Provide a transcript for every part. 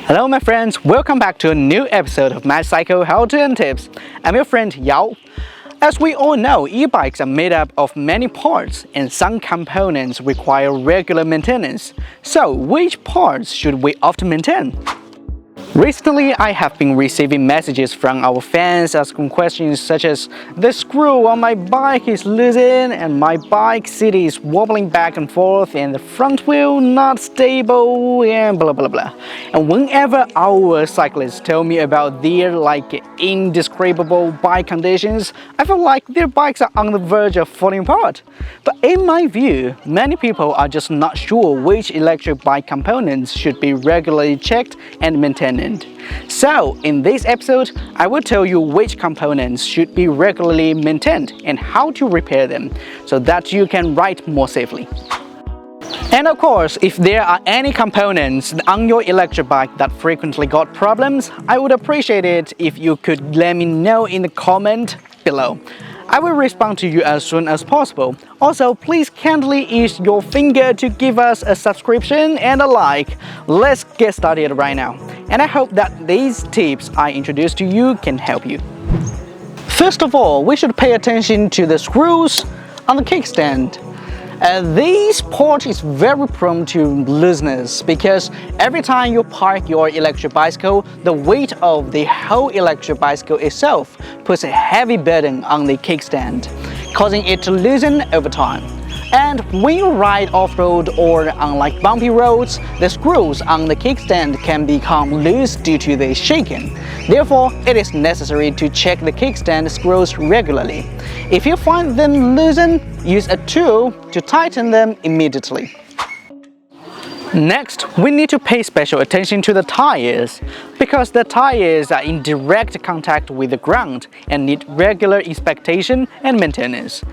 Hello my friends, welcome back to a new episode of Magicycle how-to and tips. I'm your friend Yao. As we all know, e-bikes are made up of many parts and some components require regular maintenance. So which parts should we often maintain? Recently, I have been receiving messages from our fans asking questions such as the screw on my bike is loosened and my bike seat is wobbling back and forth and the front wheel not stable and blah blah blah. And whenever our cyclists tell me about their indescribable bike conditions, I feel like their bikes are on the verge of falling apart. But in my view, many people are just not sure which electric bike components should be regularly checked and maintained. So, in this episode, I will tell you which components should be regularly maintained and how to repair them so that you can ride more safely. And of course, if there are any components on your electric bike that frequently got problems, I would appreciate it if you could let me know in the comment below. I will respond to you as soon as possible. Also, please kindly use your finger to give us a subscription and a like. Let's get started right now. And I hope that these tips I introduced to you can help you. First of all, we should pay attention to the screws on the kickstand. This part is very prone to looseness because every time you park your electric bicycle, the weight of the whole electric bicycle itself puts a heavy burden on the kickstand, causing it to loosen over time. And when you ride off-road or on bumpy roads, the screws on the kickstand can become loose due to the shaking. Therefore, it is necessary to check the kickstand screws regularly. If you find them loosened, use a tool to tighten them immediately. Next, we need to pay special attention to the tires, because the tires are in direct contact with the ground and need regular inspection and maintenance.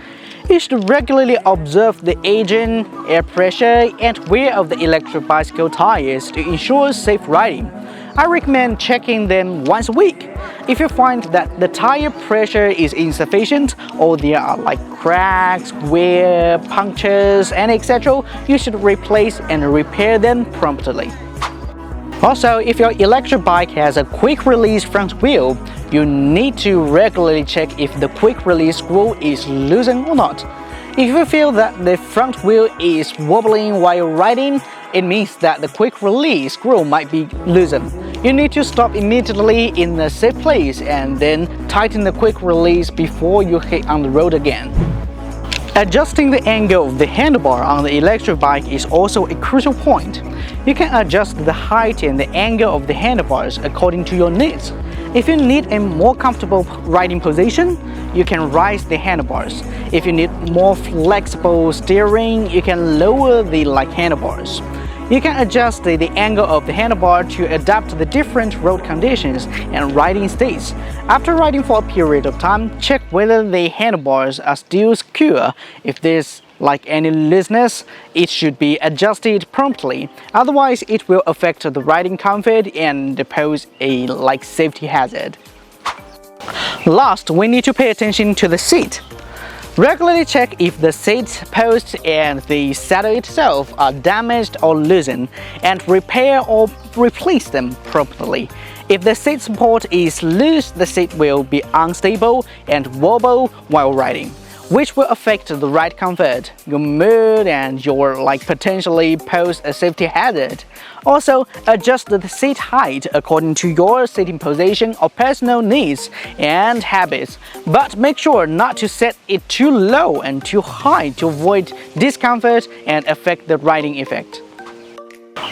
You should regularly observe the aging, air pressure, and wear of the electric bicycle tires to ensure safe riding. I recommend checking them once a week. If you find that the tire pressure is insufficient or there are cracks, wear, punctures, and etc., you should replace and repair them promptly. Also, if your electric bike has a quick release front wheel, you need to regularly check if the quick release screw is loosened or not. If you feel that the front wheel is wobbling while riding, it means that the quick release screw might be loosened. You need to stop immediately in a safe place and then tighten the quick release before you hit on the road again. Adjusting the angle of the handlebar on the electric bike is also a crucial point. You can adjust the height and the angle of the handlebars according to your needs. If you need a more comfortable riding position, you can raise the handlebars. If you need more flexible steering, you can lower the handlebars. You can adjust the angle of the handlebar to adapt to the different road conditions and riding states. After riding for a period of time, check whether the handlebars are still secure. If there's any looseness, it should be adjusted promptly. Otherwise, it will affect the riding comfort and pose a safety hazard. Last, we need to pay attention to the seat. Regularly check if the seat post and the saddle itself are damaged or loosened and repair or replace them promptly. If the seat support is loose, the seat will be unstable and wobble while riding, which will affect the ride comfort, your mood, and your potentially pose a safety hazard. Also, adjust the seat height according to your sitting position or personal needs and habits, but make sure not to set it too low and too high to avoid discomfort and affect the riding effect.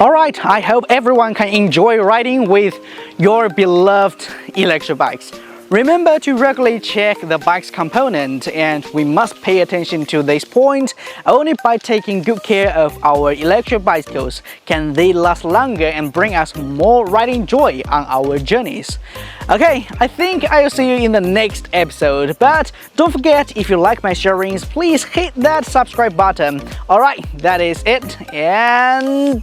Alright, I hope everyone can enjoy riding with your beloved electric bikes. Remember to regularly check the bike's component, and we must pay attention to this point. Only by taking good care of our electric bicycles can they last longer and bring us more riding joy on our journeys. Okay, I think I'll see you in the next episode, but don't forget, if you like my sharings, please hit that subscribe button. Alright, that is it, and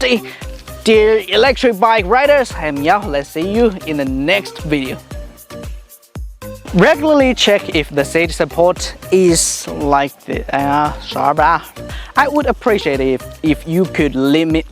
dear electric bike riders, I'm Yao. Let's see you in the next video. Regularly check if the seat support is I would appreciate it if you could limit